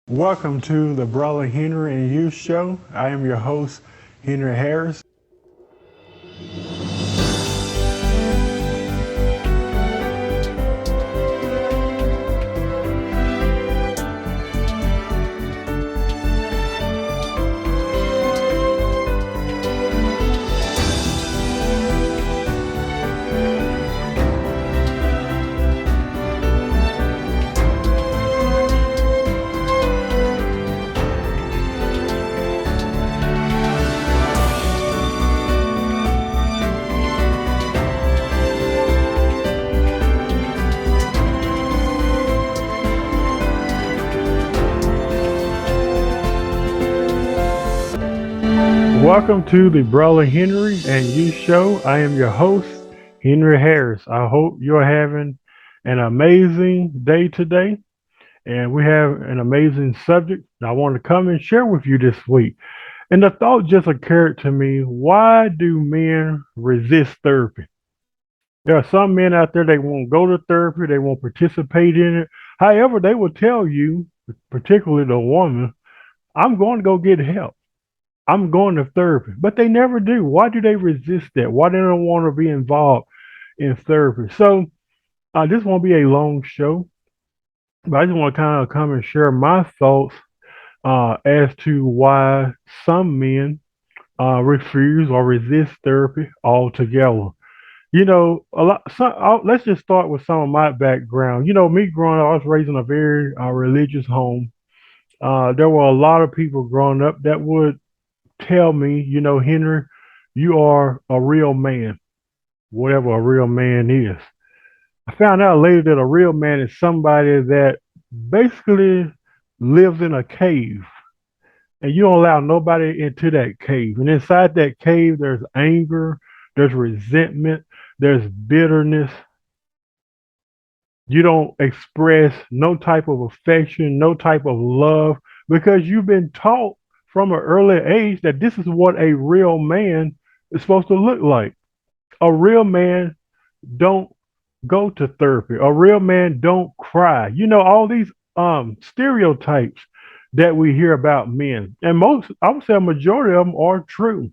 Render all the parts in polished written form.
Welcome to the Brother Henry and You Show. I am your host, Henry Harris. Welcome to the Brother Henry and You Show. I am your host, Henry Harris. I hope you're having an amazing day today, and we have an amazing subject I want to come and share with you this week. And the thought just occurred to me, why do men resist therapy? There are some men out there, they won't go to therapy, they won't participate in it. However, they will tell you, particularly the woman, I'm going to go get help. I'm going to therapy, but they never do. Why do they resist that? Why do they don't want to be involved in therapy? So this won't be a long show, but I just want to kind of come and share my thoughts as to why some men refuse or resist therapy altogether. Let's just start with some of my background. Me growing up, I was raised in a very religious home. There were a lot of people growing up that would tell me, Henry, you are a real man, whatever a real man is. I found out later that a real man is somebody that basically lives in a cave and you don't allow nobody into that cave. And inside that cave, there's anger, there's resentment, there's bitterness. You don't express no type of affection, no type of love because you've been taught from an early age that this is what a real man is supposed to look like. A real man don't go to therapy. A real man don't cry. All these stereotypes that we hear about men. And most, I would say a majority of them are true.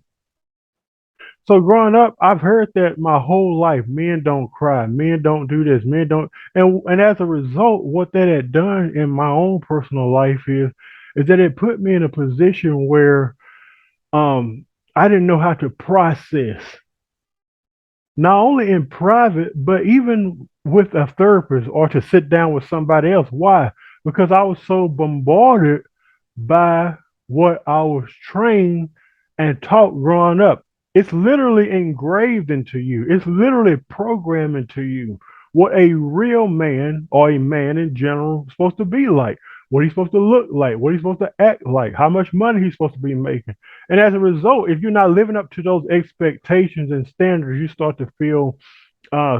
So growing up, I've heard that my whole life. Men don't cry. Men don't do this. Men don't. And as a result, what that had done in my own personal life is that it put me in a position where I didn't know how to process, not only in private, but even with a therapist or to sit down with somebody else. Why? Because I was so bombarded by what I was trained and taught growing up. It's literally engraved into you. It's literally programmed into you what a real man or a man in general is supposed to be like, what he's supposed to look like, what he's supposed to act like, how much money he's supposed to be making. And as a result, if you're not living up to those expectations and standards, you start to feel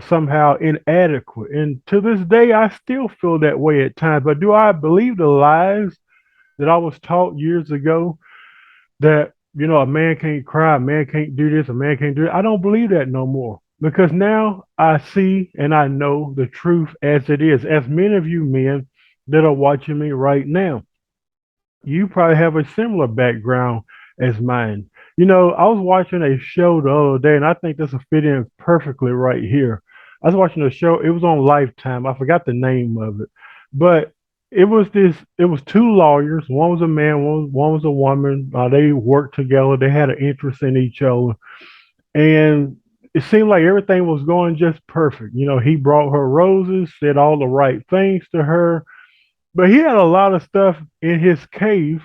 somehow inadequate. And to this day, I still feel that way at times. But do I believe the lies that I was taught years ago that a man can't cry, a man can't do this, a man can't do it? I don't believe that no more because now I see and I know the truth as it is. As many of you men that are watching me right now, you probably have a similar background as mine. I was watching a show the other day, and I think this will fit in perfectly right here. I was watching a show, it was on Lifetime. I forgot the name of it, but it was two lawyers. One was a man, one was a woman. They worked together, they had an interest in each other, and it seemed like everything was going just perfect. He brought her roses, said all the right things to her, but he had a lot of stuff in his cave,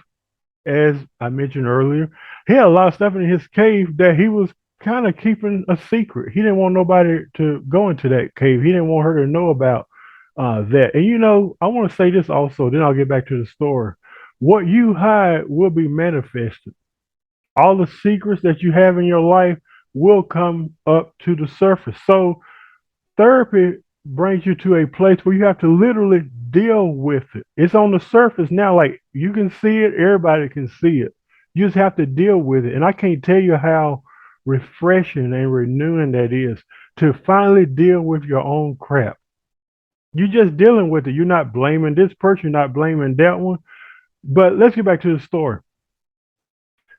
as I mentioned earlier. He had a lot of stuff in his cave that he was kind of keeping a secret. He didn't want nobody to go into that cave. He didn't want her to know about that. And I want to say this also, then I'll get back to the story. What you hide will be manifested. All the secrets that you have in your life will come up to the surface. So therapy brings you to a place where you have to literally deal with it. It's on the surface now, like you can see it, everybody can see it. You just have to deal with it. And I can't tell you how refreshing and renewing that is to finally deal with your own crap. You're just dealing with it. You're not blaming this person, you're not blaming that one. But let's get back to the story.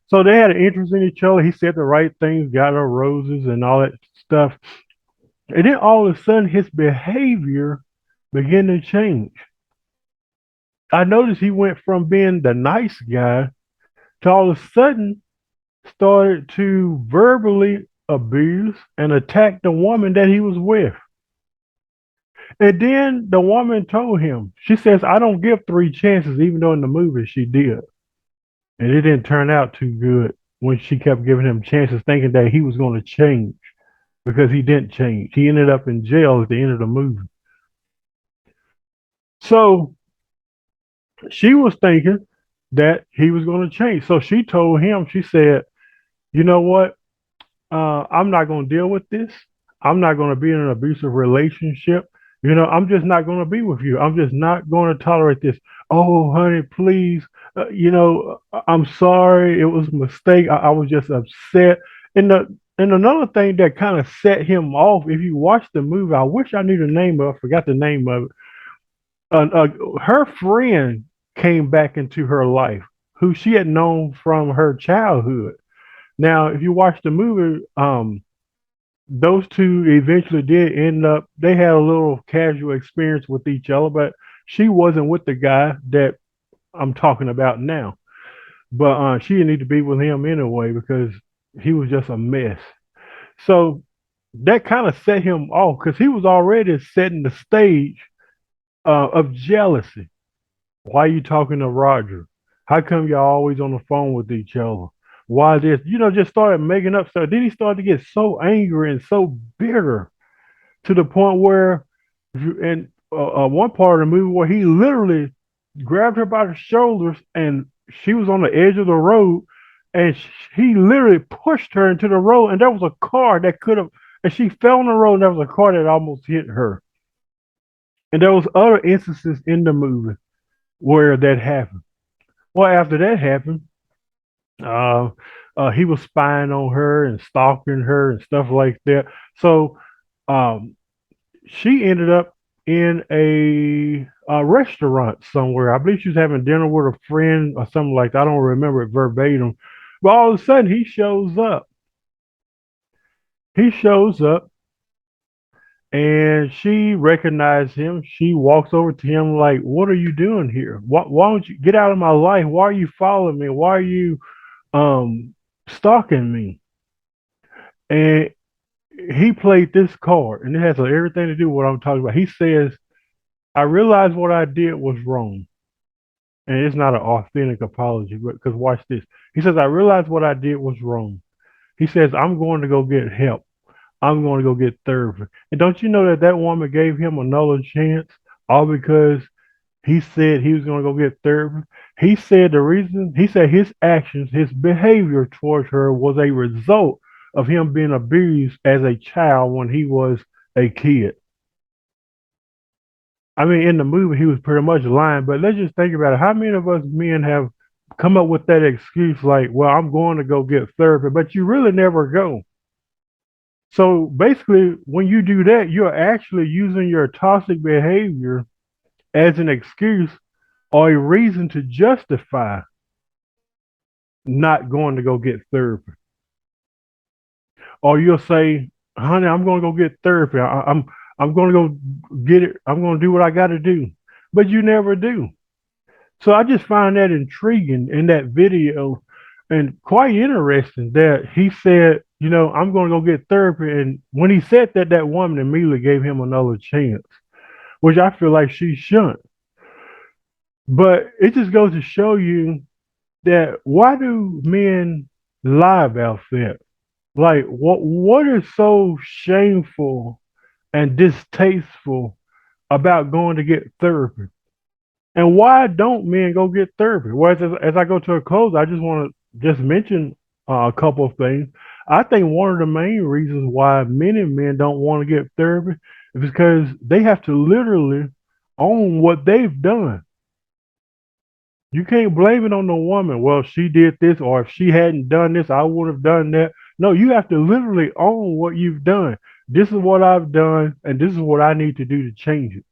So they had an interest in each other. He said the right things, got her roses and all that stuff. And then all of a sudden, his behavior began to change. I noticed he went from being the nice guy to all of a sudden started to verbally abuse and attack the woman that he was with. And then the woman told him, she says, I don't give three chances, even though in the movie she did. And it didn't turn out too good when she kept giving him chances, thinking that he was going to change because he didn't change. He ended up in jail at the end of the movie. So she was thinking that he was going to change. So she told him, she said, you know what? I'm not going to deal with this. I'm not going to be in an abusive relationship. You know, I'm just not going to be with you. I'm just not going to tolerate this. Oh, honey, please. I'm sorry. It was a mistake. I was just upset. And another thing that kind of set him off, if you watch the movie, I wish I knew the name of it. I forgot the name of it. Her friend came back into her life, who she had known from her childhood. Now, if you watch the movie, those two eventually did end up, they had a little casual experience with each other, but she wasn't with the guy that I'm talking about now. But she didn't need to be with him anyway because he was just a mess. So that kind of set him off because he was already setting the stage of jealousy. Why are you talking to Roger? How come y'all always on the phone with each other? Why this? Just started making up stuff. Then he started to get so angry and so bitter to the point where, and one part of the movie where he literally grabbed her by the shoulders and she was on the edge of the road and he literally pushed her into the road and there was a car that could have, and she fell on the road and there was a car that almost hit her. And there was other instances in the movie where that happened. Well, after that happened, uh, he was spying on her and stalking her and stuff like that. So um, she ended up in a restaurant somewhere. I believe she was having dinner with a friend or something like that. I don't remember it verbatim. But all of a sudden, he shows up. He shows up and she recognized him. She walks over to him like, "What are you doing here? Why don't you get out of my life? Why are you following me? Why are you stalking me?" And he played this card, and it has everything to do with what I'm talking about. He says, "I realized what I did was wrong." And it's not an authentic apology, but because watch this. He says, "I realized what I did was wrong." He says, "I'm going to go get help. I'm going to go get therapy." And don't you know that that woman gave him another chance, all because he said he was going to go get therapy? He said the reason, he said his actions, his behavior towards her was a result of him being abused as a child when he was a kid. I mean, in the movie, he was pretty much lying, but let's just think about it. How many of us men have come up with that excuse like, well, I'm going to go get therapy, but you really never go? So basically, when you do that, you're actually using your toxic behavior as an excuse or a reason to justify not going to go get therapy. Or you'll say, honey, I'm going to go get therapy. I'm going to go get it. I'm going to do what I got to do. But you never do. So I just find that intriguing in that video and quite interesting that he said, I'm going to go get therapy. And when he said that, that woman immediately gave him another chance, which I feel like she shouldn't. But it just goes to show you that why do men lie about that? Like what is so shameful and distasteful about going to get therapy? And why don't men go get therapy? Well, as I go to a close, I just want to just mention a couple of things. I think one of the main reasons why many men don't want to get therapy is because they have to literally own what they've done. You can't blame it on the woman. Well, she did this, or if she hadn't done this, I would have done that. No, you have to literally own what you've done. This is what I've done, and this is what I need to do to change it.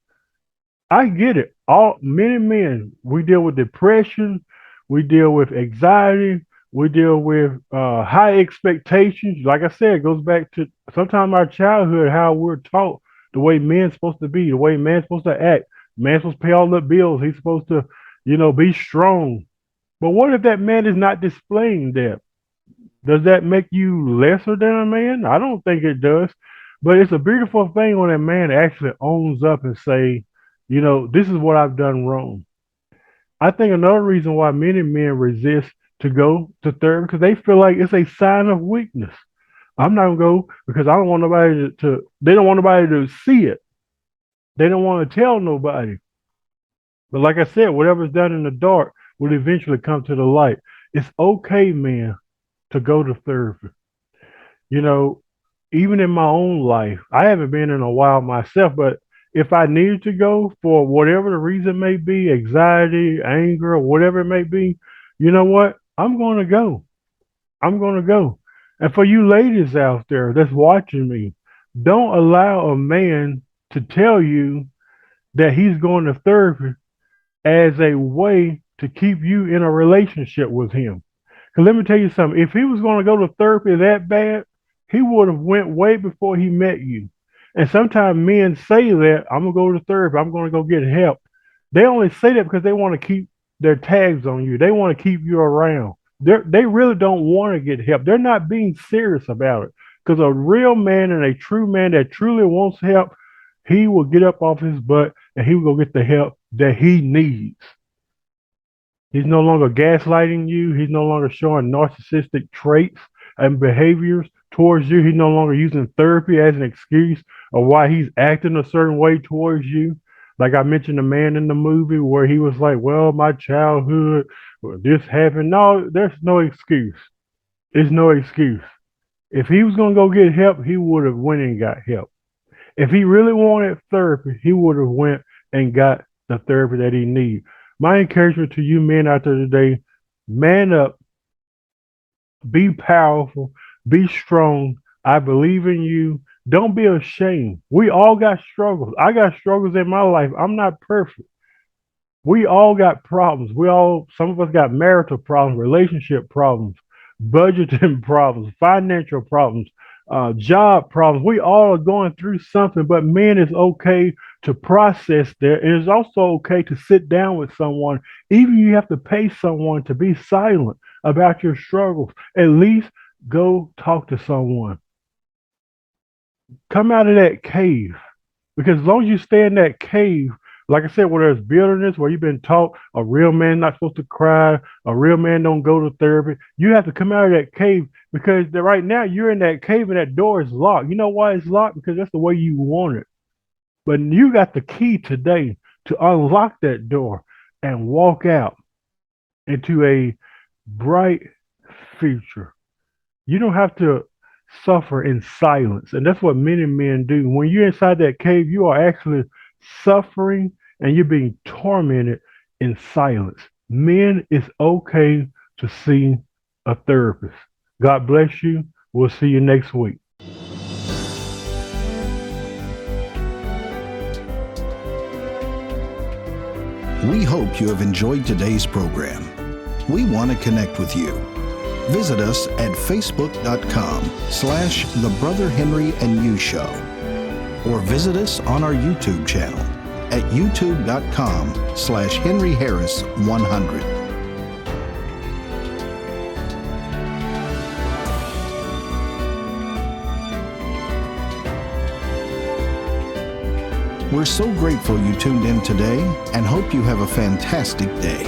I get it. Many men, we deal with depression, we deal with anxiety, we deal with high expectations. Like I said, it goes back to sometimes our childhood, how we're taught the way men's supposed to be, the way man's supposed to act. Man's supposed to pay all the bills. He's supposed to, be strong. But what if that man is not displaying that? Does that make you lesser than a man? I don't think it does. But it's a beautiful thing when a man actually owns up and say, this is what I've done wrong. I think another reason why many men resist to go to therapy because they feel like it's a sign of weakness. I'm not gonna go because I don't want nobody they don't want nobody to see it. They don't want to tell nobody. But like I said, whatever's done in the dark will eventually come to the light. It's okay, man, to go to therapy. You know, even in my own life, I haven't been in a while myself, but if I needed to go for whatever the reason may be, anxiety, anger, or whatever it may be, you know what? I'm going to go. I'm going to go. And for you ladies out there that's watching me, don't allow a man to tell you that he's going to therapy as a way to keep you in a relationship with him. Because let me tell you something. If he was going to go to therapy that bad, he would have went way before he met you. And sometimes men say that I'm gonna go to therapy, I'm gonna go get help. They only say that because they want to keep their tags on you. They want to keep you around. They really don't want to get help. They're not being serious about it. Because a real man and a true man that truly wants help, he will get up off his butt and he will go get the help that he needs. He's no longer gaslighting you. He's no longer showing narcissistic traits and behaviors towards you. He's no longer using therapy as an excuse of why he's acting a certain way towards you. Like I mentioned the man in the movie where he was like, well, my childhood, this happened. No, there's no excuse. There's no excuse. If he was going to go get help, he would have went and got help. If he really wanted therapy, he would have went and got the therapy that he needs. My encouragement to you men out there today, man up, be powerful, be strong. I believe in you. Don't be ashamed. We all got struggles. I got struggles in my life. I'm not perfect. We all got problems. Some of us got marital problems, relationship problems, budgeting problems, financial problems, job problems. We all are going through something, but man, it's okay to process that. And it's also okay to sit down with someone. Even if you have to pay someone to be silent about your struggles, at least go talk to someone. Come out of that cave. Because as long as you stay in that cave, like I said, where there's bitterness, where you've been taught a real man not supposed to cry, a real man don't go to therapy, you have to come out of that cave because right now you're in that cave and that door is locked. You know why it's locked? Because that's the way you want it. But you got the key today to unlock that door and walk out into a bright future. You don't have to suffer in silence. And that's what many men do. When you're inside that cave, you are actually suffering and you're being tormented in silence. Men, it's okay to see a therapist. God bless you. We'll see you next week. We hope you have enjoyed today's program. We want to connect with you. Visit us at facebook.com/The Brother Henry and You Show, or visit us on our YouTube channel at youtube.com/Henry Harris 100. We're so grateful you tuned in today and hope you have a fantastic day.